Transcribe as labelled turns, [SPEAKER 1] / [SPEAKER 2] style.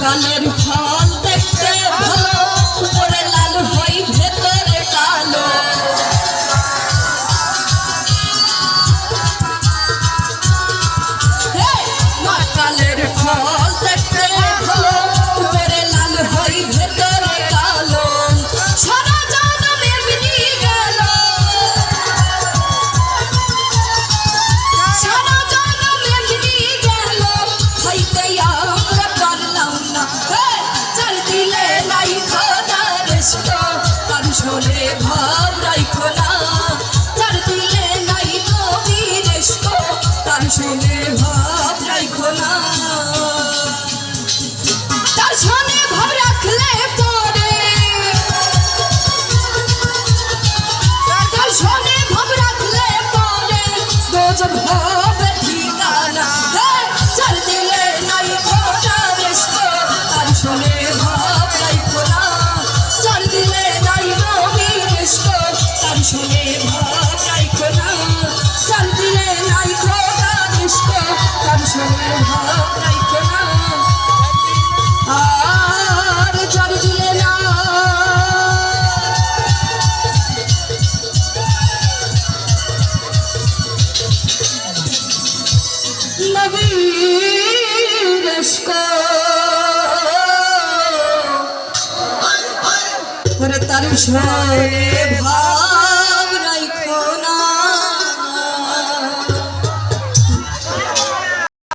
[SPEAKER 1] কালের ফল দেখতে ভালো উপরে লাল হই ভেতরে কালো কালের ফল দেখতে ভালো উপরে লাল হই ভেতরে কালো সারা জনম এমনি গেল সারা জনম এমনি গেল হইতে আমরা পারলাম না চার দিলে নাই খোদা রেস্ট কান শোনে ভাব রাইখো না চার দিলে নাই কবি রেস্ট কান শোনে ভাব রাইখো না তার শোনে ভাব রাখলে পরে তার শোনে ভাব রাখলে পরে দোজখ হবে ঠিকানা চার দিলে নাই খোদা রেস্ট তার শোনে ভাব রাইখো না চার দিলে নাই কবি রেস্ট তার শোনে ভাব রাইখো না চার দিলে নাই খোদা রেস্ট তার শোনে ভাব রাইখো না আর চার দিলে না নবীর ইশক ওরে তার শোনে ভাব